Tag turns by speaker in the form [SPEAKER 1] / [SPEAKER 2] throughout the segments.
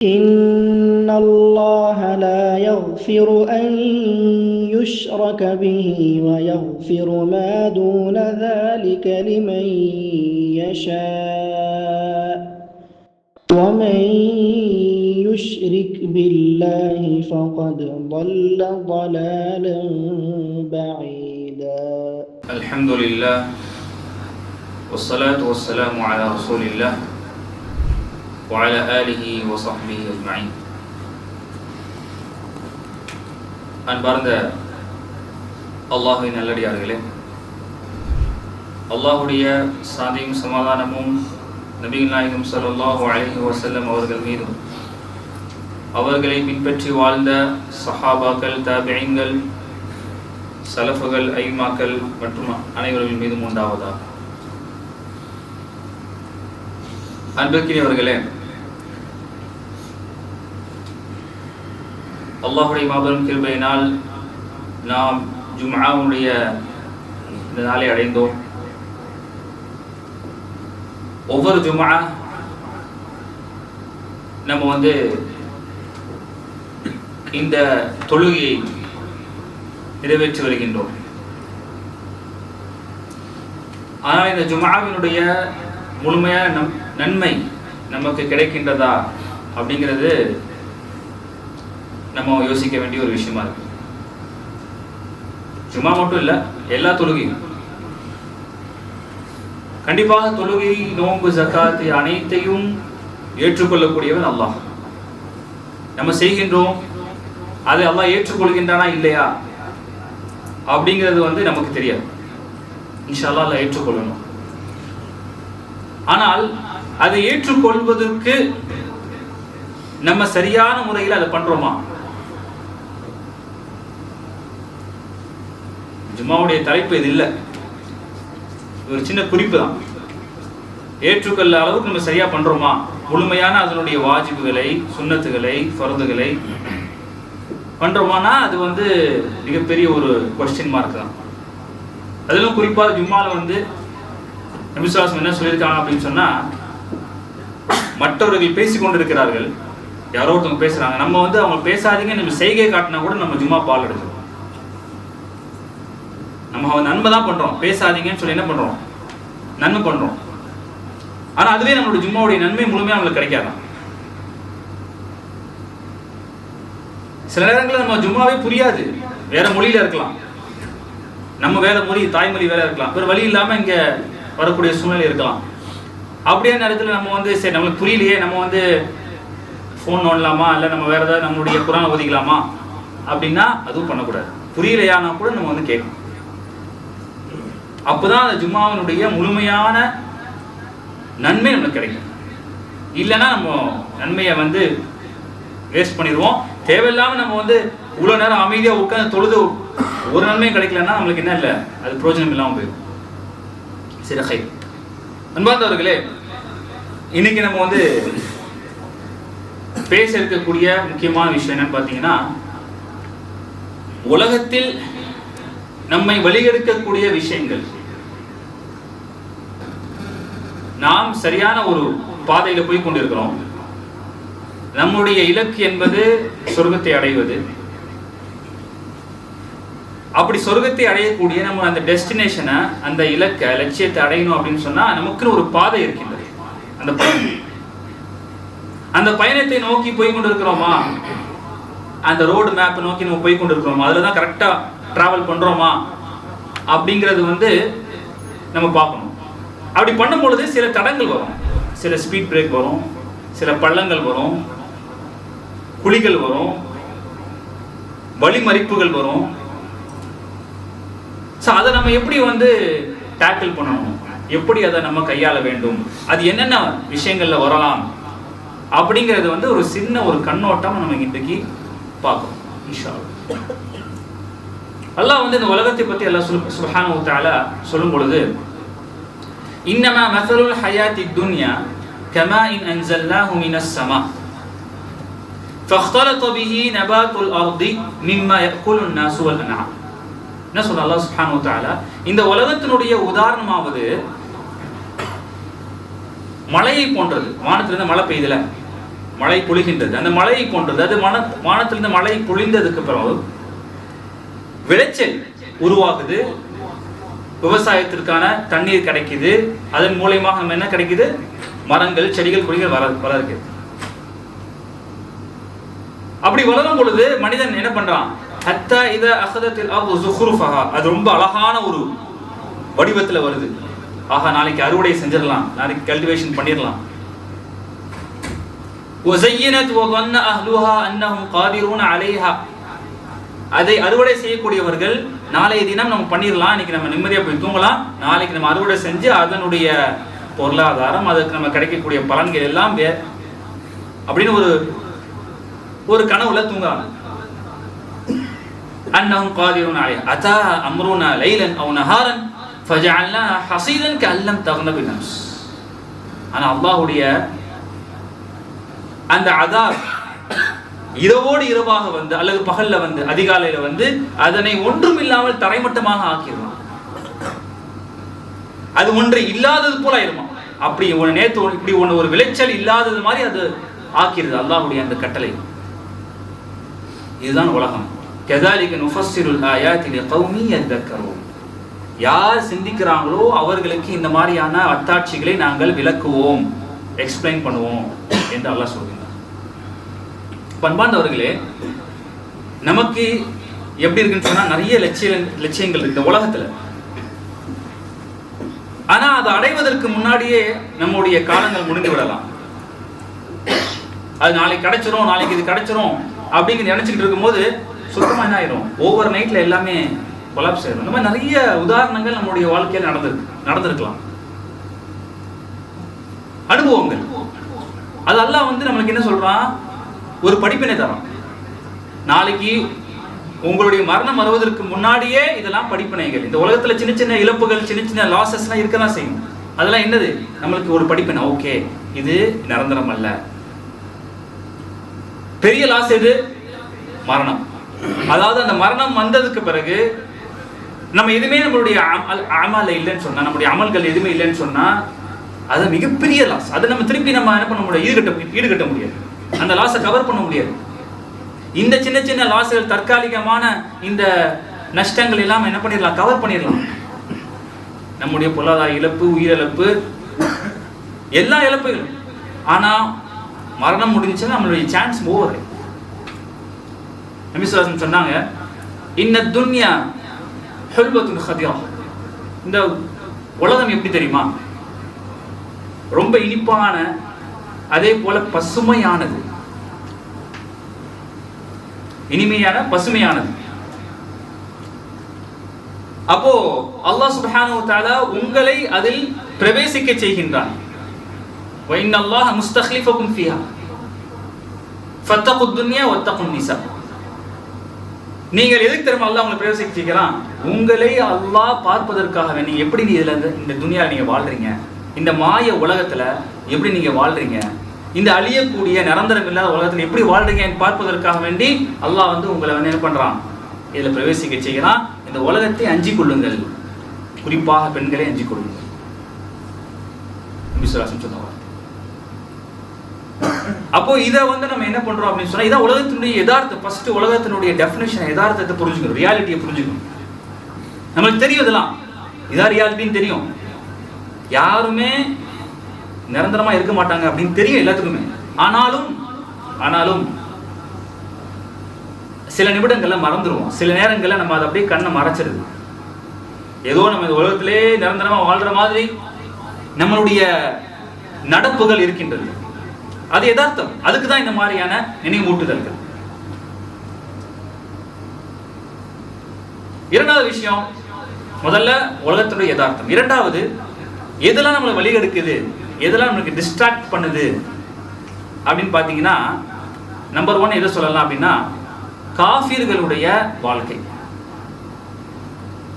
[SPEAKER 1] إن الله لا يغفر أن يشرك به ويغفر ما دون ذلك لمن يشاء ومن يشرك بالله فقد ضل ضلالا بعيدا.
[SPEAKER 2] الحمد لله والصلاة والسلام على رسول الله وعلى آله وصحبه أجمعين. அன்பார்ந்த அல்லாஹ்வின் நல்லடியார்களே, அல்லாஹ்வுடைய சாந்தியும் சமாதானமும் நபிகள் நாயகம் ஸல்லல்லாஹு அலைஹி வஸல்லம் அவர்கள் மீதும், அவர்களை பின்பற்றி வாழ்ந்த சஹாபாக்கள், தாபிஈன்கள், சலஃபுகள், ஐமாக்கள் மற்றும் அனைவர்கள் மீதும் உண்டாவதாக. அன்பிற்கினியவர்களே, அல்லாஹ்வுடைய மாபெரும் கிருபையினால் நாம் ஜும்ஆவுடைய இந்த நாளை அடைந்தோம். ஒவ்வொரு ஜும்ஆ நம்ம இந்த தொழுகையை நிறைவேற்றி வருகின்றோம். ஆனால் இந்த ஜும்ஆவினுடைய முழுமையான நன்மை நமக்கு கிடைக்கின்றதா அப்படிங்கிறது நம்ம யோசிக்க வேண்டிய ஒரு விஷயமா இருக்கு. ஜும்ஆ மட்டும் இல்லை, எல்லா தொழுகையும் கண்டிப்பாக தொழுகை, நோன்பு, ஜகாத் அனைத்தையும் ஏற்றுக்கொள்ளக்கூடியவன் அல்லாஹ். நம்ம செய்கின்றோம், அதை அல்லாஹ் ஏற்றுக்கொள்கின்றானா இல்லையா அப்படிங்கிறது நமக்கு தெரியாது. இன்ஷா அல்லாஹ் அல்லாஹ் ஏற்றுக்கொள்ளணும். ஆனால் அதை ஏற்றுக்கொள்வதற்கு நம்ம சரியான முறையில் அதை பண்றோமா? ஜும்மாவுடைய தலைப்பு இது இல்லை, ஒரு சின்ன குறிப்பு தான். ஏற்றுக்கொள்ள அளவுக்கு நம்ம சரியா பண்றோமா? முழுமையான அதனுடைய வாஜிபுகளை, சுன்னத்துகளை, ஃபர்துகளை பண்றோமானா அது மிகப்பெரிய ஒரு கொஸ்டின் மார்க் தான். அதிலும் குறிப்பாக ஜும்மால நபி ஸல்லல்லாஹு அலைஹி வஸல்லம் என்ன சொல்லியிருக்காங்க அப்படின்னு சொன்னா, மற்றவர்கள் பேசிக்கொண்டிருக்கிறார்கள், யாரோ ஒருத்தவங்க பேசுறாங்க, நம்ம அவங்க பேசாதீங்க நம்ம செய்கை காட்டினா கூட நம்ம ஜும்மா பால் எடுக்கிறோம். நம்ம நன்மை தான் பண்றோம், பேசாதீங்கன்னு சொல்லி என்ன பண்றோம்? நன்மை பண்றோம். ஆனா அதுவே நம்மளுடைய ஜும்மாவுடைய நன்மை முழுமையா நம்மளுக்கு கிடைக்காதான். சில நேரங்களில் நம்ம ஜும்மாவே புரியாது, வேற மொழியில இருக்கலாம், நம்ம வேற மொழி, தாய்மொழி வேற இருக்கலாம், வேற வழி இல்லாம இங்க வரக்கூடிய சூழ்நிலை இருக்கலாம். அப்படியே நேரத்தில் நம்ம சரி நம்மளுக்கு புரியலையே, நம்ம ஃபோன் நோண்டலாமா, இல்லை நம்ம வேற ஏதாவது நம்மளுடைய குரானை ஒதுக்கலாமா அப்படின்னா அதுவும் பண்ணக்கூடாது. புரியலையானா கூட நம்ம கேட்கணும். அப்போதான் அந்த ஜும்மாவினுடைய முழுமையான நன்மை நம்மளுக்கு கிடைக்கும். இல்லைன்னா நம்ம நன்மையை வேஸ்ட் பண்ணிடுவோம். தேவையில்லாம நம்ம இவ்வளோ நேரம் அமைதியாக உட்காந்து தொழுது ஒரு நன்மையும் கிடைக்கலன்னா நம்மளுக்கு என்ன இல்லை, அது பிரயோஜனம் இல்லாமல் போயிடும். சரி, ஹை அன்பார்ந்தவர்களே, இன்னைக்கு நம்ம பேச இருக்கக்கூடிய முக்கியமான விஷயம் என்னன்னு பார்த்தீங்கன்னா, உலகத்தில் நம்மை வழிகெடுக்கக்கூடிய விஷயங்கள். நாம் சரியான ஒரு பாதையில போய் கொண்டிருக்கிறோம். நம்முடைய இலக்கு என்பது சொர்க்கத்தை அடைவது. அப்படி சொர்க்கத்தை அடையக்கூடிய நம்ம அந்த டெஸ்டினேஷனை, அந்த இலக்கை, லட்சியத்தை அடையணும் அப்படின்னு சொன்னா நமக்குன்னு ஒரு பாதை இருக்கின்றது. அந்த பயணத்தை நோக்கி போய் கொண்டிருக்கிறோமா? அந்த ரோடு மேப் நோக்கி நம்ம போய் கொண்டிருக்கிறோமா? அதுலதான் கரெக்டா டிராவல் பண்றோமா அப்படிங்கிறது நம்ம பார்க்கணும். அப்படி பண்ணும் பொழுது சில தடங்கள் வரும், சில ஸ்பீட் பிரேக் வரும், சில பள்ளங்கள் வரும், குழிகள் வரும், வழிமறிப்புகள் வரும். அதை நம்ம எப்படி டேக்கிள் பண்ணணும், எப்படி அதை நம்ம கையாள வேண்டும், அது என்னென்ன விஷயங்கள்ல வரலாம் அப்படிங்கிறது ஒரு சின்ன ஒரு கண்ணோட்டம் நம்ம இன்றைக்கு பார்க்கணும். இன்ஷா அல்லாஹ். அல்லாஹ் இந்த உலகத்தை பத்தி அல்லாஹ் சுப்ஹானஹு வ தஆலா சொல்லும் பொழுது, இன்னமா மஸலுல் ஹயாத்தி துன்யா கமாஇன் அன்ஸல்னாஹு மினஸ் ஸமா فاختلط به نبات الارض مما ياكل الناس والانعام. என்ன சொல்ற அல்லாஹ் சுப்ஹானஹு வ தஆலா, இந்த உலகத்தினுடைய உதாரணமாவது மழையை போன்றது. வானத்திலிருந்து மழை பெய்யுதுல, மழை பொழிகின்றது. அந்த மழையை போன்றது. அது வானத்திலிருந்து மழை பொழிந்ததுக்கு பிறகு விளைச்சல் உருவாகுது, விவசாயத்திற்கான தண்ணீர் கிடைக்குது, அதன் மூலமாக நம்ம என்ன கிடைக்குது, மரங்கள் செடிகள் கொடிகள் வளர்கிறது. அப்படி வளரும் பொழுது மனிதன் என்ன பண்றான், ஹத்தா இத அஹதத்தில் அர்து ஸுஹ்ருஃபஹா, அது ரொம்ப அழகான ஒரு வடிவத்தில் வருது. ஆஹா, நாளைக்கு அறுவடை செஞ்சிடலாம், நாளைக்கு கல்டிவேஷன் பண்ணிடலாம். வஸய்யனத் வظن அஹ்லுஹா அன்னஹும் காதிரூன அலைஹா, அதை அறுவடை செய்யக்கூடியவர்கள் நாளைய தினம் நம்ம பண்ணிடலாம், இன்னைக்கு நம்ம நிம்மதியாக போய் தூங்கலாம், நாளைக்கு நம்ம அறுவடை செஞ்சு அதனுடைய பொருளாதாரம், அதுக்கு நம்ம கிடைக்கக்கூடிய பலன்கள் எல்லாம் அப்படின்னு ஒரு கனவுல தூங்குறாங்க. அன்னஹும் காதிரூன அலைஹா அதா அம்ருனா லைலன் அவ் நஹாரன் ஃபஜஅல்னாஹா ஹஸீதன் கஅல்லம் தக்ன பினஸ். ஆனா அல்லாஹ்வுடைய அந்த அதாப் இரவோடு இரவாக வந்து அல்லது பகல்ல வந்து அதிகாலையில வந்து அதனை ஒன்றும் இல்லாமல் தரைமட்டமாக ஆக்கிடுவான். அது ஒன்று இல்லாதது போல ஆயிருமா. அப்படி நேற்று இப்படி ஒரு விளைச்சல் இல்லாதது மாதிரி அது ஆக்கிடுது அல்லாஹ்வுடைய அந்த கட்டளை. இதுதான் உலகம். கஸாலிக நுஃபஸ்ஸிருல் ஆயாத்தி லிகௌமி யதக்கரூன். யார் சிந்திக்கிறாங்களோ அவர்களுக்கு இந்த மாதிரியான அத்தாட்சிகளை நாங்கள் விளக்குவோம், எக்ஸ்பிளைன் பண்ணுவோம் என்று அல்லாஹ் சொல்கிறார். பண்பாண்டவர்களே, நமக்கு எப்படி இருக்குன்னு சொன்னா நிறைய லட்சியங்கள் இருக்கு உலகத்துல. ஆனா அதை அடைவதற்கு முன்னாடியே நம்முடைய காலங்கள் முடிந்து விடலாம். அது நாளைக்கு கிடைச்சிரும், நாளைக்கு இது கிடைச்சிரும் அப்படிங்கிறது நினைச்சுக்கிட்டு இருக்கும்போது சுத்தமா என்ன ஆயிரும், ஓவர் நைட்ல எல்லாமே கொலாப்ஸ் ஆயிரும். இந்த மாதிரி நிறைய உதாரணங்கள் நம்முடைய வாழ்க்கையில் நடந்திருக்கலாம். அனுபவங்கள். அது அல்லாஹ் வந்து நம்மளுக்கு என்ன சொல்றான், ஒரு படிப்பினை தரான். நாளைக்கு உங்களுடைய மரணம் வருவதற்கு முன்னாடியே இதெல்லாம் படிப்பினைகள். இந்த உலகத்துல சின்ன சின்ன இழப்புகள், சின்ன சின்ன லாசஸ்லாம் இருக்கதான் செய்யும். அதெல்லாம் என்னது, நம்மளுக்கு ஒரு படிப்பினை. ஓகே, இது நிரந்தரம் அல்ல. பெரிய லாஸ் எது, மரணம். அதாவது அந்த மரணம் வந்ததுக்கு பிறகு நம்ம எதுவுமே நம்மளுடைய அமல இல்லைன்னு சொன்னா, நம்மளுடைய அமல்கள் எதுவுமே இல்லைன்னு சொன்னா அது மிகப்பெரிய லாஸ். அதை நம்ம திருப்பி நம்ம என்ன பண்ண முடியாது, ஈடுகட்ட முடியாது, அந்த லாஸை கவர் பண்ண முடியாது. இந்த சின்ன சின்ன லாஸ்கள், தற்காலிகமான இந்த நஷ்டங்கள் எல்லாம் என்ன பண்ணிடலாம், கவர் பண்ணிடலாம். நம்முடைய பொருளாதார இழப்பு, உயிரிழப்பு, எல்லா இழப்புகளும். ஆனா மரணம் முடிஞ்சுன்னா நம்மளுடைய சான்ஸ் ஓவர். நபி ஸல்லல்லாஹு அலைஹி வஸல்லம் சொன்னாங்க, இன்ன துன்யா ஹுல்வத்துன் ஹதியா. இந்த உலகம் எப்படி தெரியுமா, ரொம்ப இனிப்பான, அதே போல பசுமையானது, இனிமையான பசுமையானது. அப்போ அல்லாஹ் சுப்ஹானஹு வ தஆலா உங்களை அதில் பிரவேசிக்க செய்கின்றான். வ இன்னல்லாஹ முஸ்தக்லிஃபகும் ஃபீஹா ஃபத்தகுத் துன்யா வத்தகுன் நிஸா. நீங்கள் எதுக்கு தெரியுமா அல்லாஹ் உங்களை பிரவேசிக்க செய்கிறான், உங்களை அல்லாஹ் பார்ப்பதற்காக. நீங்க எப்படி இந்த துன்யால நீங்க வாழ்றீங்க, இந்த மாய உலகத்துல எப்படி நீங்க வாழ்றீங்க, இந்த அழியக்கூடிய நிரந்தரம் இல்லாத உலகத்துல எப்படி வாழ்றீங்கன்னு பார்ப்பதற்காக வேண்டி அல்லாஹ் வந்து உங்களை வந்து என்ன பண்றான், இதுல பிரவேசிக்க செய்கிறான். இந்த உலகத்தை அஞ்சிக் கொள்ளுங்கள், குறிப்பாக பெண்களை அஞ்சிக் கொள்ளுங்கள். சொன்னவர். அப்போ இதை வந்து நம்ம என்ன பண்றோம் அப்படின்னு சொன்னா, இதான் உலகத்தினுடைய யதார்த்தம். ஃபர்ஸ்ட் உலகத்தினுடைய டெஃபினேஷன், யதார்த்தத்தை புரிஞ்சுக்கணும், ரியாலிட்டியை புரிஞ்சுக்கணும். நம்மளுக்கு தெரியும் இதெல்லாம், இதான் ரியாலிட்டின்னு தெரியும். யாருமே நிரந்தரமா இருக்க மாட்டாங்க அப்படின்னு தெரியும் எல்லாத்துக்குமே. ஆனாலும் சில நிமிடங்கள்ல மறந்துடுவோம். சில நேரங்கள்ல நம்ம அதை அப்படியே கண்ணை மறைச்சிருது. ஏதோ நம்ம இந்த உலகத்திலே நிரந்தரமா வாழ்ற மாதிரி நம்மளுடைய நடப்புகள் இருக்கின்றது. அது யதார்த்தம். அதுக்கு தான் இந்த மாதிரியான நினைவூட்டுதல்கள். இரண்டாவது விஷயம், முதல்ல உலகத்துடைய யதார்த்தம். இரண்டாவது, எதெல்லாம் நம்மளை வழிகெடுக்குது, எதெல்லாம் நம்மளுக்கு டிஸ்ட்ராக்ட் பண்ணுது அப்படின்னு பார்த்தீங்கன்னா, நம்பர் 1 எதை சொல்லலாம் அப்படின்னா, காஃபிர்களுடைய வாழ்க்கை,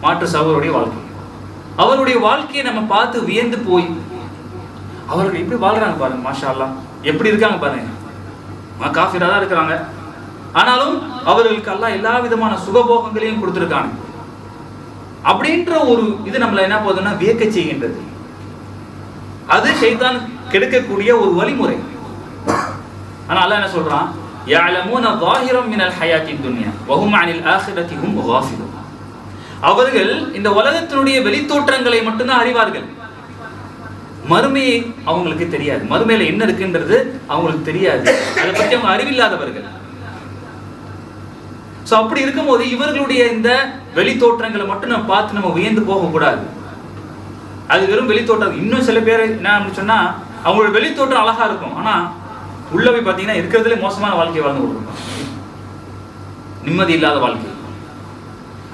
[SPEAKER 2] மாற்று சகோதரருடைய வாழ்க்கை. அவருடைய வாழ்க்கையை நம்ம பார்த்து வியந்து போய், அவர்கள் எப்படி வாழ்றாங்க பாருங்க, மாஷா அல்லாஹ், எப்படி இருக்காங்க பாருங்க. காஃபிரா தான் இருக்கிறாங்க, ஆனாலும் அவர்களுக்கு அல்லாஹ் எல்லா விதமான சுகபோகங்களையும் கொடுத்துருக்காங்க. அப்படின்ற ஒரு இது நம்மளை என்ன போகுதுன்னா வியக்க செய்கின்றது. அது ஷைத்தான் கெடுக்கக்கூடிய ஒரு வழிமுறை. ஆனா அல்லாஹ் என்ன சொல்றான், يَعْلَمُونَ ظَاهِرًا مِنَ الْحَيَاةِ الدُّنْيَا وَهُمْ عَنِ الْآخِرَةِ هُمْ غَافِلُونَ. அவர்கள் இந்த உலகத்தினுடைய வெளித்தோற்றங்களை மட்டும்தான் அறிவார்கள், மறுமையை அவங்களுக்கு தெரியாது. மறுமையில என்ன இருக்குன்றது அவங்களுக்கு தெரியாது, அதை பற்றி அவங்க அறிவில்லாதவர்கள். சோ அப்படி இருக்கும்போது இவர்களுடைய இந்த வெளித்தோற்றங்களை மட்டும் நம்ம பார்த்து நம்ம வியந்து போக கூடாது. அது வெறும் வெளித்தோட்டம். இன்னும் சில பேர் என்ன சொன்னா, அவங்களோட வெளித்தோட்டம் அழகா இருக்கும், ஆனா உள்ள போய் பார்த்தீங்கன்னா இருக்கிறதுலே மோசமான வாழ்க்கையை வாழ்ந்து கொடுக்கும், நிம்மதி இல்லாத வாழ்க்கை.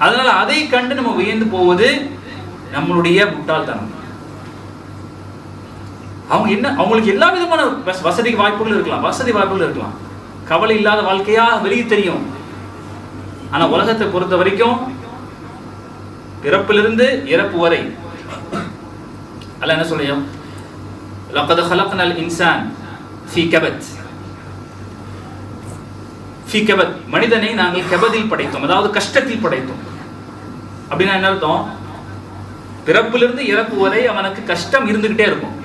[SPEAKER 2] அதனால அதை கண்டு நம்ம வியந்து போவது நம்மளுடைய முட்டாள்தனம். அவங்க என்ன, அவங்களுக்கு எல்லா விதமான வசதி வாய்ப்புகள் இருக்கலாம், கவலை இல்லாத வாழ்க்கையா வெளியே தெரியும். ஆனா உலகத்தை பொறுத்த வரைக்கும் பிறப்பிலிருந்து இறப்பு வரை அல்லாஹ் என்ன சொல்லியும், லக்கத் ஹலக்னல் இன்சான் ஃபீ கபத். மனிதனை நாங்கள் கபதில் படைத்தோம், அதாவது கஷ்டத்தில் படைத்தோம். அப்படின்னா என்ன அர்த்தம்? பிறப்பிலிருந்து இறப்பு வரை அவனுக்கு கஷ்டம் இருந்துகிட்டே இருக்கும்.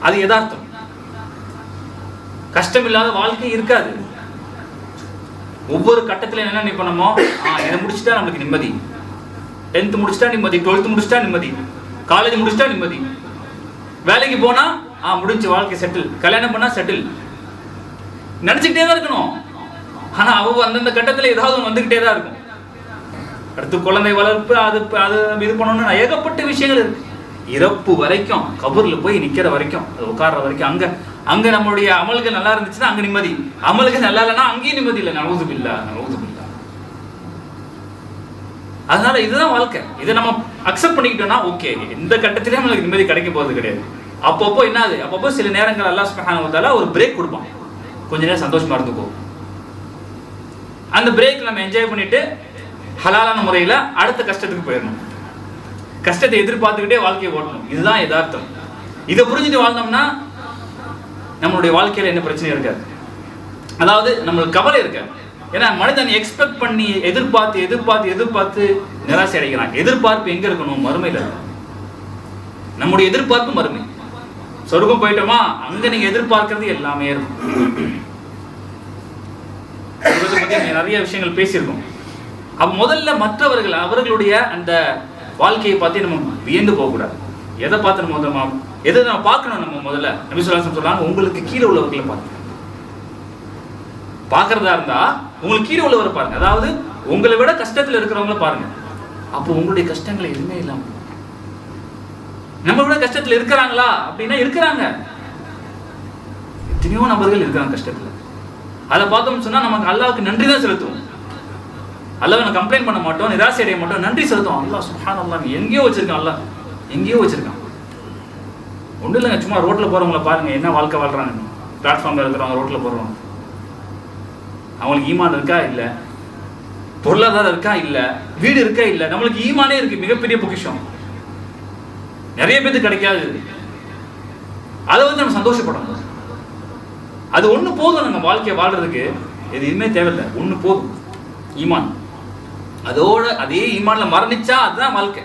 [SPEAKER 2] அது யதார்த்தம். கஷ்டம் இல்லாத வாழ்க்கை இருக்காது. ஒவ்வொரு கட்டத்துல என்ன நினைப்போமோ, இதை முடிச்சுட்டா நமக்கு நிம்மதி, 10th முடிச்சுட்டா நிம்மதி, 12th முடிச்சுட்டா நிம்மதி, காலேஜ் முடிச்சுட்டா நிம்மதி, வேலைக்கு போனா முடிஞ்சு வாழ்க்கை செட்டில், கல்யாணம் பண்ணா செட்டில், நினைச்சுக்கிட்டே தான் இருக்கணும். ஆனா அந்தந்த கட்டத்துல ஏதாவது வந்துகிட்டே தான் இருக்கும். அடுத்து குழந்தை வளர்ப்பு, அது இது பண்ணணும்னு ஏகப்பட்ட விஷயங்கள் இருக்கு. இறப்பு வரைக்கும், கபூர்ல போய் நிக்கிற வரைக்கும், அது உட்கார்ற வரைக்கும், அங்க நம்மளுடைய அமல்கள் நல்லா இருந்துச்சுன்னா அங்க நிம்மதி, அமல்கள் நல்லா இல்லைன்னா அங்கேயும் நிம்மதி இல்லை. நவுது பில்லா. அதனால இதுதான் வாழ்க்கை. இதை நம்ம அக்செப்ட் பண்ணிக்கிட்டோம்னா ஓகே, எந்த கட்டத்திலயும் நம்மளுக்கு நிம்மதி கிடைக்க போறது கிடையாது. அப்பப்போ என்னது, அப்பப்போ சில நேரங்கள் அல்லாஹ் சுப்ஹானஹு வ தஆலா ஒரு பிரேக் கொடுப்பான், கொஞ்ச நேரம் சந்தோஷமா இருந்துக்கோ. அந்த பிரேக் நம்ம என்ஜாய் பண்ணிட்டு ஹலாலான முறையில அடுத்த கஷ்டத்துக்கு போயிடணும். கஷ்டத்தை எதிர்பார்த்துக்கிட்டே வாழ்க்கையை ஓட்டணும். இதுதான் யதார்த்தம். இதை புரிஞ்சுட்டு வாழ்ந்தோம்னா நம்மளுடைய வாழ்க்கையில என்ன பிரச்சனை இருக்காது. அதாவது நம்மளுக்கு கவலை இருக்காது. ஏன்னா மனிதன் எக்ஸ்பெக்ட் பண்ணி எதிர்பார்த்து நிராசை அடைகிறான். எதிர்பார்ப்பு எங்க இருக்கணும்? மறுமையில. நம்முடைய எதிர்பார்ப்பு மறுமை. சொர்க்கம் போயிட்டோமா, அங்க நீங்க எதிர்பார்க்கிறது எல்லாமே இருக்கும். நிறைய விஷயங்கள் பேசியிருக்கோம். அப்ப முதல்ல மற்றவர்கள் அவர்களுடைய அந்த வாழ்க்கையை பார்த்து நம்ம வியந்து போக கூடாது. எதை பார்த்து நம்ம எதை நம்ம பார்க்கணும்? நம்ம முதல்ல நபி ஸல்லல்லாஹு அலைஹி வஸல்லம் சொல்றாங்க, உங்களுக்கு கீழே உள்ளவர்களை பாருங்க. பார்க்கறதா இருந்தா உங்களுக்கு கீழே உள்ளவரை பாருங்க, அதாவது உங்களை விட கஷ்டத்துல இருக்கிறவங்கள பாருங்க. அப்போ உங்களுடைய கஷ்டங்களை எதுவுமே இல்லாம, நம்ம விட கஷ்டத்துல இருக்கிறாங்களா அப்படின்னா இருக்கிறாங்க. எத்தனையோ நபர்கள் இருக்கிறாங்க கஷ்டத்துல. அதை பார்த்தோம்னு சொன்னா நமக்கு அல்லாஹ்வுக்கு நன்றி தான் செலுத்துவோம். அல்லாஹ்வை கம்ப்ளைண்ட் பண்ண மாட்டோம், நிராசை அடைய மாட்டோம், நன்றி செலுத்துவோம். அல்லாஹ் சுப்ஹானல்லாஹ் எங்கேயோ வச்சிருக்கான், அல்லாஹ் எங்கேயோ வச்சிருக்கான். ஒன்றும் இல்லைங்க, சும்மா ரோட்ல போறவங்கள பாருங்க என்ன வாழ்க்கை வாழ்றாங்க. பிளாட்ஃபார்ம்ல இருக்கிறவங்க, ரோட்ல போறவங்க, அவங்களுக்கு ஈமான் இருக்கா இல்ல, பொருளாதாரம் இருக்கா இல்ல, வீடு இருக்கா இல்ல. நம்மளுக்கு ஈமானே இருக்கு, மிகப்பெரிய பொக்கிஷம், நிறைய பேருக்கு கிடைக்காது. அதை வந்து நம்ம சந்தோஷப்படணும். அது ஒண்ணு போதும் நம்ம வாழ்க்கையை வாழ்றதுக்கு. எதுவுமே தேவையில்லை, ஒண்ணு போதும், ஈமான். அதோட அதே ஈமான்ல மரணிச்சா அதுதான் வாழ்க்கை.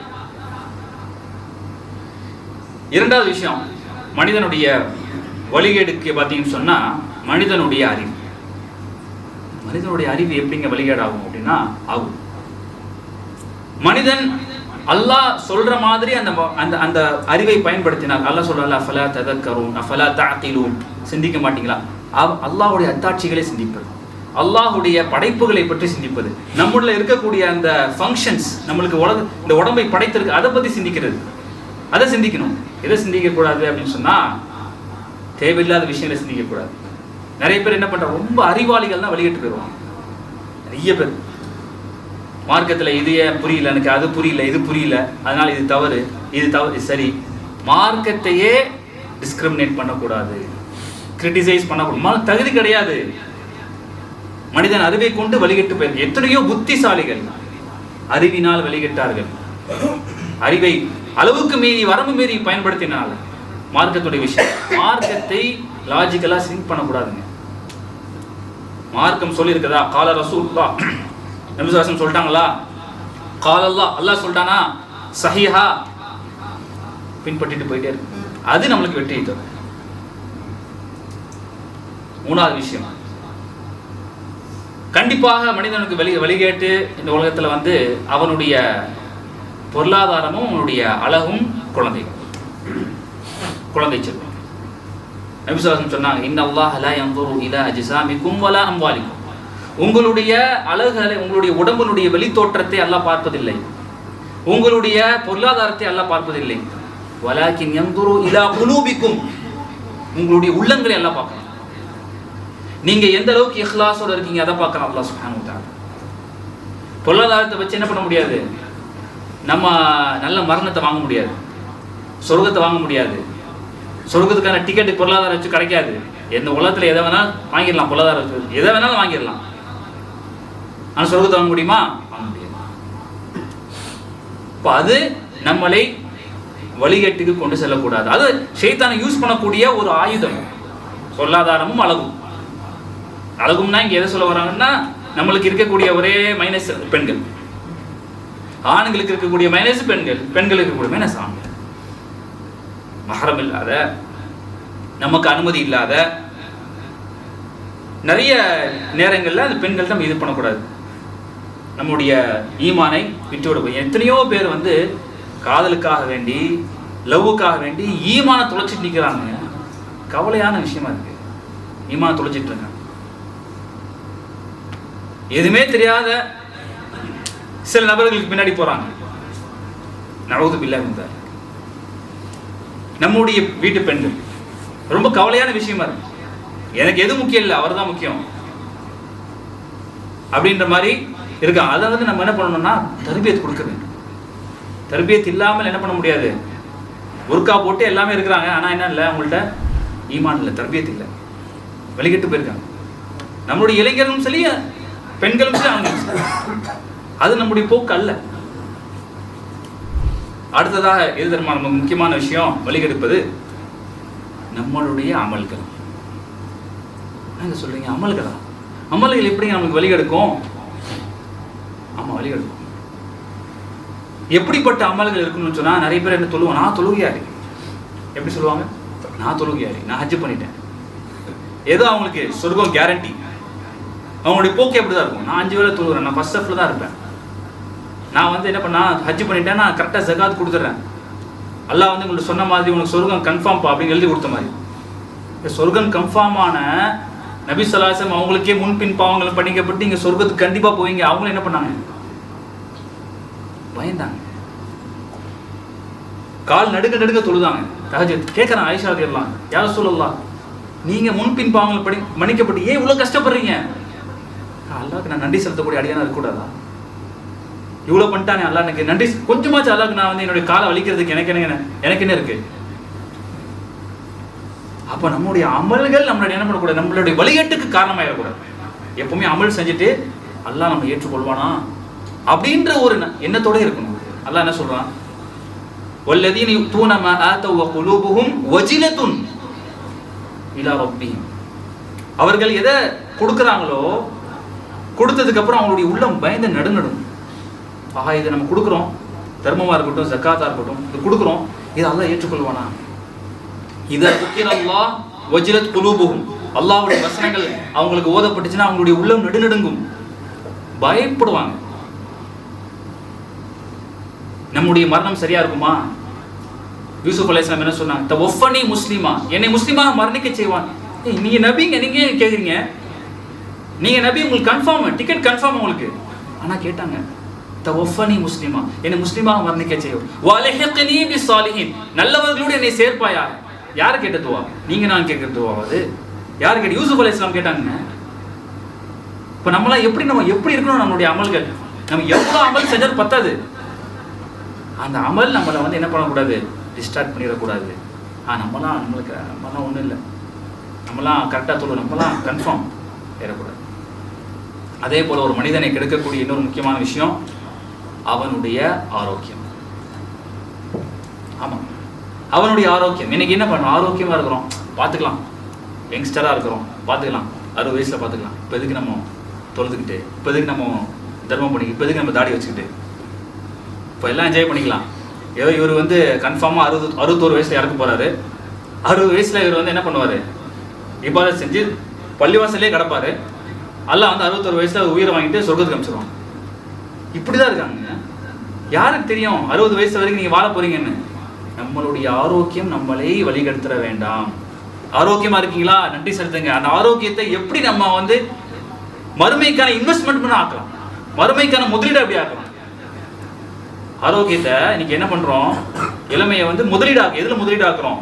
[SPEAKER 2] இரண்டாவது விஷயம், மனிதனுடைய வழிகேடுக்கு பார்த்தீங்கன்னு சொன்னா மனிதனுடைய அறிவு. மனிதனுடைய அறிவு எப்படிங்க வழிகேடாகும் அப்படின்னா ஆகும். மனிதன் அல்லாஹ் சொல்ற மாதிரி அந்த அந்த அறிவை பயன்படுத்தினார். அல்லாஹ் சொல்றாங்க, அஃபலா ததக்கரூன் அஃபலா தஅகிலூன், சிந்திக்க மாட்டீங்களா? அல்லாஹ்வுடைய அத்தாட்சிகளை சிந்திப்பது, அல்லாஹ்வுடைய படைப்புகளை பற்றி சிந்திப்பது, நம்முள்ள இருக்கக்கூடிய அந்த ஃபங்க்ஷன்ஸ், நம்மளுக்கு இந்த உடம்பை படைத்திருக்கு அதை பத்தி சிந்திக்கிறது, அதை சிந்திக்கணும். எதை சிந்திக்க கூடாது அப்படின்னு சொன்னா தேவையில்லாத விஷயங்களை சிந்திக்க கூடாது. நிறைய பேர் என்ன பண்றாங்க, ரொம்ப அறிவாளிகள் தான் வெளியிட்டு போயிடுவாங்க. நிறைய பேர் மார்க்கத்துல இது புரியல, எனக்கு அது புரியல, இது புரியல, அதனால இது தவறு, இது சரி. மார்க்கத்தையே டிஸ்கிரிமினேட் பண்ணக்கூடாது, கிரிட்டிசைஸ் பண்ணக்கூடாது, தகுதி கிடையாது. மனிதன் அறிவை கொண்டு வழிகட்டு போயிருக்கு. எத்தனையோ புத்திசாலிகள் அறிவினால் வழிகட்டார்கள். அறிவை அளவுக்கு மீறி வரம்பு மீறி பயன்படுத்தினால மார்க்கத்துடைய விஷயம். மார்க்கத்தை லாஜிக்கலா சிங்க் பண்ணக்கூடாதுங்க. மார்க்கம் சொல்லி இருக்குதா, கால ரசூலுல்லாஹ் நபி ஸல்லல்லாஹு அலைஹி வஸல்லம் சொல்லிட்டாங்களா, கால அல்லாஹ் சொல்லிட்டானா, சஹீஹா பின்பற்றிட்டு போயிட்டே இருக்கு. அது நம்மளுக்கு வெற்றி தரும். மூணாவது விஷயம், கண்டிப்பாக மனிதனுக்கு வழிகேட்டு இந்த உலகத்தில் வந்து அவனுடைய பொருளாதாரமும் அவனுடைய அழகும் குழந்தை செல்வம். நபி ஸல்லல்லாஹு அலைஹி வஸல்லம் சொன்னாங்க, இன்னல்லாஹ லா யன்துரு இலா அஜ்ஸாமிக்கும் வலா அம்வாலிக்கும். உங்களுடைய அழகுகளை, உங்களுடைய உடம்பினுடைய வெளித்தோற்றத்தை அல்லாஹ் பார்ப்பதில்லை, உங்களுடைய பொருளாதாரத்தை அல்லாஹ் பார்ப்பதில்லை. வலாக்கின் யன்துரு இலா குலூபிக்கும், உங்களுடைய உள்ளங்களை அல்லாஹ் பார்க்கணும். நீங்க எந்த அளவுக்கு இஹ்லாஸோட இருக்கீங்க அதை பார்க்கணும் அல்லாஹ் சுப்ஹானஹு வ தஆலா. பொருளாதாரத்தை வச்சு என்ன பண்ண முடியாது, நம்ம நல்ல மரணத்தை வாங்க முடியாது, சொர்க்கத்தை வாங்க முடியாது, சொர்க்கத்துக்கான டிக்கெட்டு பொருளாதாரம் வச்சு கிடைக்காது. எந்த உலகத்தில் எதை வேணாலும் வாங்கிடலாம், பொருளாதாரம் வச்சு எதை வேணாலும் வாங்கிடலாம், ஆனால் சொர்க்கத்தை வாங்க முடியுமா? வாங்க முடியாது. இப்போ அது நம்மளை வழிகேட்டுக்கு கொண்டு செல்லக்கூடாது. அது ஷைத்தானை யூஸ் பண்ணக்கூடிய ஒரு ஆயுதம். பொருளாதாரமும் அழகும்னா இங்கே எதை சொல்ல வராங்கன்னா, நம்மளுக்கு இருக்கக்கூடிய ஒரே மைனஸ் பெண்கள், ஆண்களுக்கு இருக்கக்கூடிய மைனஸ் பெண்கள், பெண்களுக்கு இருக்கக்கூடிய மைனஸ் ஆண்கள். மஹரம் இல்லாத, நமக்கு அனுமதி இல்லாத நிறைய நேரங்களில் அந்த பெண்கள் நம்ம இது பண்ணக்கூடாது, நம்முடைய ஈமானை விட்டுவிட போய். எத்தனையோ பேர் வந்து காதலுக்காக வேண்டி, லவ்வுக்காக வேண்டி ஈமானை தொலைச்சிட்டு நிற்கிறாங்க. கவலையான விஷயமா இருக்கு. ஈமானை தொலைச்சிட்டு இருக்காங்க. எதுவுமே தெரியாத சில நபர்களுக்கு பின்னாடி போறாங்க. நஊது பில்லாஹ் மின் தாலிக். நம்முடைய வீட்டு பெண்கள் ரொம்ப கவலையான விஷயமா இருக்கு. எனக்கு எது முக்கியம் இல்லை, அவர் தான் முக்கியம் அப்படின்ற மாதிரி இருக்காங்க. அதை வந்து நம்ம என்ன பண்ணணும்னா தர்பியத் கொடுக்க வேண்டும். தர்பியத் இல்லாமல் என்ன பண்ண முடியாது. புர்கா போட்டு எல்லாமே இருக்கிறாங்க, ஆனால் என்ன இல்லை, அவங்கள்ட்ட ஈமான் இல்லை, தர்பியத் இல்லை, வழிகட்டு போயிருக்காங்க. நம்மளுடைய இளைஞர்களும் சரி, பெண்களும் சரி, அவங்களும் சரி. அது நம்முடைய போக்கு அல்ல. அடுத்ததாக எது தெரியுமா நம்ம முக்கியமான விஷயம் வழிகெடுப்பது? நம்மளுடைய அமல்கள். என்ன சொல்றீங்க, அமல்களா? அமல்கள் எப்படி நமக்கு வழிகெடுக்கும்? ஆமா, வழிகெடுக்கும். எப்படிப்பட்ட அமல்கள் இருக்குன்னு சொன்னா, நிறைய பேர் என்ன சொல்லுவாங்க, நான் தொழுகையாரி. எப்படி சொல்லுவாங்க? நான் தொழுகையாரி, நான் ஹஜ் பண்ணிட்டேன். ஏதோ அவங்களுக்கு சொர்க்கம் கேரண்டி. அவங்களுடைய போக்கு எப்படிதான் இருக்கும்? நான் 5 வேளை தொழுகிறேன், நான் ஃபர்ஸ்ட் ஸ்டெப்ல தான் இருப்பேன், நான் வந்து என்ன பண்ணா ஹஜ் பண்ணிட்டேன், நான் கரெக்டாக ஜகாத் கொடுத்துட்றேன், அல்லாஹ் வந்து உங்களுக்கு சொன்ன மாதிரி உனக்கு சொர்க்கம் கன்ஃபார்ம் அப்படின்னு எழுதி கொடுத்த மாதிரி. சொர்க்கம் கன்ஃபார்மான நபி ஸல்லல்லாஹு அலைஹி வஸல்லம் அவங்களுக்கே முன்பின் பாவங்கள் பண்ணிக்கப்பட்டு இங்கே சொர்க்கத்துக்கு கண்டிப்பாக போவீங்க. அவங்களும் என்ன பண்ணாங்க? பயந்தாங்க. கால் நடுக்க தொழுதாங்க. தஹஜ்ஜுத் கேட்குறான் ஆயிஷா கேட்கலாம், யா ரசூலல்லாஹ், நீங்கள் முன்பின் பாவங்கள் மன்னிக்கப்பட்டு ஏன் இவ்வளோ கஷ்டப்படுறீங்க? அல்லாஹ்க்கு நான் நன்றி செலுத்தக்கூடிய அடியானா இருக்கக்கூடாதா? இவ்வளோ பண்ணிட்டானே அல்லாஹ், எனக்கு நன்றி கொஞ்சமாச்சும் அல்லாஹ்க்கு நான் வந்து என்னுடைய காலை வலிக்கிறதுக்கு எனக்கு என்ன இருக்கு? அப்போ நம்முடைய அமல்கள் நம்மளுடைய என்ன பண்ணக்கூடாது, நம்மளுடைய வழிகேட்டுக்கு காரணமாயிடக்கூடாது. எப்பவுமே அமல் செஞ்சுட்டு அல்லாஹ் நம்ம ஏற்றுக்கொள்வானா அப்படின்ற ஒரு எண்ணத்தோட இருக்கணும். அல்லாஹ் என்ன சொல்றான்? வல்லதீன யுத்தூன மா ஆதவ் வ குலூபுஹும் வஜிலத்துன் இலா ரப்பிஹிம். அவர்கள் எதை கொடுக்குறாங்களோ, கொடுத்ததுக்கு அப்புறம் அவங்களுடைய உள்ளம் பயந்து நடுநடும். ஆஹா, இதை நம்ம கொடுக்குறோம், தர்மமாக இருக்கட்டும், ஜக்காத்தா இருக்கட்டும், இது கொடுக்குறோம், இதை அல்லாஹ் ஏற்றுக்கொள்வானா? இதை அல்லாஹ் வஜிலத் குலூபுஹும், அல்லாஹ்வுடைய வசனங்கள் அவங்களுக்கு ஓதப்பட்டுச்சுன்னா அவங்களுடைய உள்ளம் நடுநடுங்கும், பயப்படுவாங்க. நம்முடைய மரணம் சரியா இருக்குமா? யூசுப் அலைஹிஸ்ஸலாம் என்ன சொன்னாங்க? தவஃபனி முஸ்லிமா, என்னை முஸ்லிமாக மரணிக்க செய்வான். நீங்க நபிங்க, நீங்க கேக்குறீங்க, நீங்க நபி, உங்களுக்கு கன்ஃபார்ம், டிக்கெட் கன்ஃபார்ம் உங்களுக்கு. ஆனா கேட்டாங்க, தவஃபனி முஸ்லிமா, என்னை முஸ்லிமாக மரணிக்க செய்வோம், வலஹிக்னி பிஸ்ஸாலிஹின், நல்லவர்களோடு என்னை சேர்ப்பாயா. யார் கேட்ட துவா? நீங்க நான் கேட்கிற துவா அது? யார் கேட்ட? யூசுப் அலைஹிஸ்ஸலாம் கேட்டாங்க. இப்போ நம்மளாம் நம்ம எப்படி இருக்கணும்? நம்மளுடைய அமல்கள், நம்ம எவ்வளோ அமல் செஞ்சாலும் பத்தாது. அந்த அமல் நம்மளை வந்து என்ன பண்ணக்கூடாது, டிஸ்ட்ராக்ட் பண்ணிடக்கூடாது. நம்மளாம் ஒன்றும் இல்லை, நம்மளாம் கரெக்டாக தொழுவோம், நம்மளாம் கன்ஃபார்ம் ஏறக்கூடாது. அதே போல் ஒரு மனிதனை கெடுக்கக்கூடிய இன்னொரு முக்கியமான விஷயம் அவனுடைய ஆரோக்கியம். ஆமாம், அவனுடைய ஆரோக்கியம். இன்னைக்கு என்ன பண்ணணும்? ஆரோக்கியமாக இருக்கிறோம், பார்த்துக்கலாம், யங்ஸ்டராக இருக்கிறோம், பார்த்துக்கலாம், 60 வயசில் பார்த்துக்கலாம். இப்போ எதுக்கு நம்ம தொழுதுக்கிட்டு, இப்போ எதுக்கு நம்ம தர்மம் பண்ணி, இப்போ எதுக்கு நம்ம தாடி வச்சுக்கிட்டு, இப்போ எல்லாம் என்ஜாய் பண்ணிக்கலாம். ஏதோ இவர் வந்து கன்ஃபார்மாக 61 வயசில் இறக்க போகிறாரு. 60 வயசில் இவர் வந்து என்ன பண்ணுவார்? இபாதத் செஞ்சு பள்ளிவாசலே கிடப்பாரு, அல்லாஹ் வந்து 61 வயசுல உயிரை வாங்கிட்டு சொர்க்கத்துக்கு அனுப்பிச்சிருவான். இப்படிதான் இருக்காங்க. யாருக்கு தெரியும் 60 வயசு வரைக்கும் நீங்க வாழ போறீங்கன்னு? நம்மளுடைய ஆரோக்கியம் நம்மளே வழிகெடுத்துட வேண்டாம். ஆரோக்கியமா இருக்கீங்களா, நன்றி செலுத்துங்க. அந்த ஆரோக்கியத்தை எப்படி நம்ம வந்து மறுமைக்கான இன்வெஸ்ட்மெண்ட் பண்ண ஆக்கலாம், மறுமைக்கான முதலீடு அப்படி ஆக்கலாம். ஆரோக்கியத்தை இன்னைக்கு என்ன பண்றோம், இளமையை வந்து முதலீடு எதுல முதலீடு ஆக்குறோம்?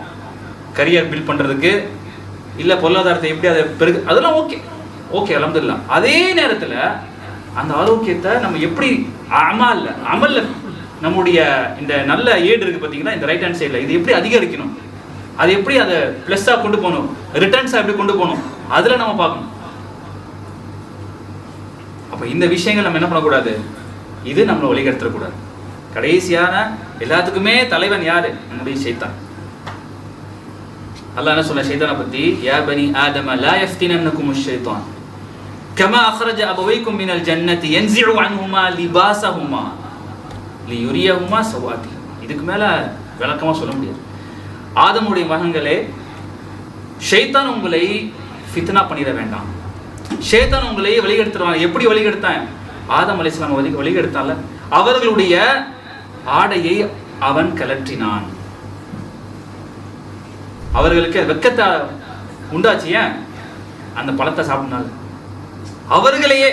[SPEAKER 2] கரியர் பில்ட் பண்றதுக்கு, இல்ல பொருளாதாரத்தை எப்படி அதை பெருகு, அதெல்லாம் ஓகே அல்ஹம்துலில்லாஹ். அதே நேரத்துல அந்த ஆரோக்கியத்தை நம்ம எப்படி அமல்ல நம்முடைய இந்த நல்ல ஏடு இருக்கு பாத்தீங்கன்னா, இந்த ரைட் ஹேண்ட் சைடில் இது எப்படி அதிகரிக்கணும், அது எப்படி அதை பிளஸ்ஸா கொண்டு போகணும், ரிட்டர்ன்ஸா எப்படி கொண்டு போகணும், அதுல நம்ம பார்க்கணும். அப்ப இந்த விஷயங்கள் நம்ம என்ன பண்ணக்கூடாது, இது நம்மளை வழிகெடுத்துடக்கூடாது. கடைசியான எல்லாத்துக்குமே தலைவன் யாரு? நம்முடைய ஷைத்தான். அல்லாஹ் என்ன சொல்ல ஷைத்தானை பத்தி, யா பனி ஆதம லா யஃப்தினன்னகுமுஷ் ஷைத்தான் கமா அக்ரஜ அபவைக்கும் மினல் ஜன்னதி யன்ஸிஉ அன்ஹுமா லிபாஸஹுமா லியுரியஹுமா சவாதி. இதுக்கு மேல விளக்கமா சொல்ல முடியாது. ஆதமுடைய மகன்களே, ஷைத்தான் உங்களை ஃபித்னா பண்ணிட வேண்டாம். ஷைத்தான் உங்களை வழிகெடுத்துருவாங்க. எப்படி வழிகெடுத்தான்? ஆதம் அலைஹிஸ்ஸலாம் வழிகெடுத்தான்ல, அவர்களுடைய ஆடையை அவன் கலற்றினான். அவர்களுக்கு வெக்கத்தை உண்டாச்சு. ஏன்? அந்த பழத்தை சாப்பிட்டனால. அவர்களையே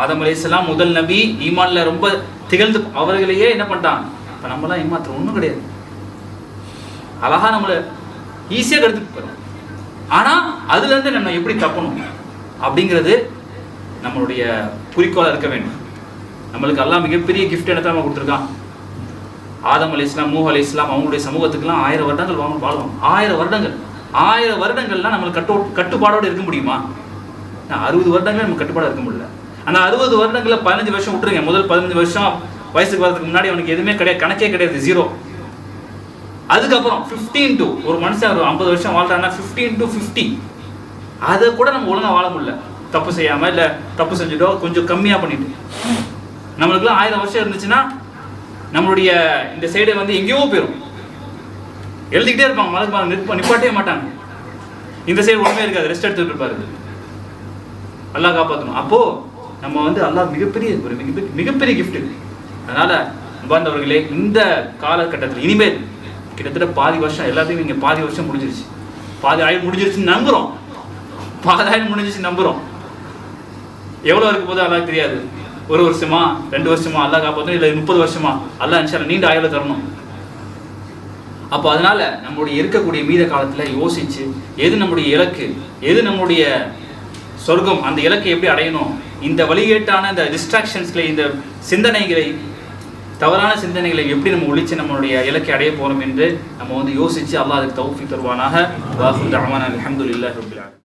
[SPEAKER 2] ஆதம் அலைஹிஸ்ஸலாம் முதல் நபி, ஈமான்ல ரொம்ப திகழ்ந்து, அவர்களையே என்ன பண்ணிட்டான்? இப்ப நம்மளாம் ஏமாத்திரம் ஒன்றும் கிடையாது, அழகா நம்மளை ஈஸியாக எடுத்துட்டு போறோம். ஆனா அதுல இருந்து நம்ம எப்படி தப்பணும் அப்படிங்கிறது நம்மளுடைய குறிக்கோளா இருக்க வேண்டும். நம்மளுக்கு அல்லாஹ் மிகப்பெரிய கிஃப்ட் என்ன தான் கொடுத்துருக்கான். ஆதம் அலைஹிஸ்ஸலாம், நூஹ் அலைஹிஸ்ஸலாம் அவங்களுடைய சமூகத்துக்குலாம் 1000 வருடங்கள் வாழ்வோம். 1000 வருடங்கள்லாம் நம்மளுக்கு கட்டுப்பாடோடு இருக்க முடியுமா? 60 வருடங்களே நம்ம கட்டுப்பாடு இருக்க முடியல. அந்த 60 வருடங்களில் 15 வருஷம் விட்டுருங்க. முதல் 15 வருஷம் வயசுக்கு வரதுக்கு முன்னாடி அவனுக்கு எதுவுமே கிடையாது, கணக்கே கிடையாது, 0. அதுக்கப்புறம் 15 to ஒரு மனுஷன் ஒரு 50 வருஷம் வாழ்றான்னா 15 to 50 அதை கூட நம்ம ஒழுங்கா வாழ முடியல. தப்பு செய்யாம, இல்ல தப்பு செஞ்சுட்டோ கொஞ்சம் கம்மியா பண்ணிட்டு. நம்மளுக்குலாம் 1000 வருஷம் இருந்துச்சுன்னா நம்மளுடைய இந்த சைடு வந்து எங்கேயோ போயிடும். எழுதிக்கிட்டே இருப்பாங்க, மலக்கு நிப்பாட்டவே மாட்டாங்க. இந்த சைடு ஒண்ணுமே இருக்காது, ரெஸ்ட் எடுத்துட்டு இருப்பாரு. அல்லாஹ் காப்பாற்றணும். அப்போ நம்ம வந்து அல்லாஹ் மிகப்பெரிய கிஃப்ட். அதனால அன்பார்ந்தவர்களே, இந்த காலகட்டத்தில் இனிமேல் கிட்டத்தட்ட பாதி வருஷம், எல்லாத்தையும் இங்கே பாதி வருஷம் முடிஞ்சிருச்சு, பாதி ஆயுள் முடிஞ்சிருச்சுன்னு நம்புறோம். பாதி ஆயுள் முடிஞ்சிருச்சு நம்புறோம். எவ்வளோ இருக்க போது அல்லாஹ் தெரியாது. 1 வருஷமா, 2 வருஷமா அல்லாஹ் காப்பாற்றணும், இல்லை 30 வருஷமா அல்லாஹ் இன்ஷா அல்லாஹ் நீண்ட ஆயுளை தரணும். அப்போ அதனால நம்முடைய இருக்கக்கூடிய மீத காலத்தில் யோசிச்சு எது நம்முடைய இலக்கு, எது நம்முடைய சொர்க்கம், அந்த இலக்கை எப்படி அடையணும், இந்த வழிகேட்டான இந்த டிஸ்ட்ராக்ஷன்ஸ்களை, இந்த சிந்தனைகளை, தவறான சிந்தனைகளை எப்படி நம்ம ஒழிச்சு நம்மளுடைய இலக்கை அடைய போறோம் என்று நம்ம வந்து யோசிச்சு அல்லாஹ் அதுக்கு தௌஃபீக் தருவானாக. வாஹு தஅவானா அல்ஹம்துலில்லாஹி ரப்பில் ஆலமீன்.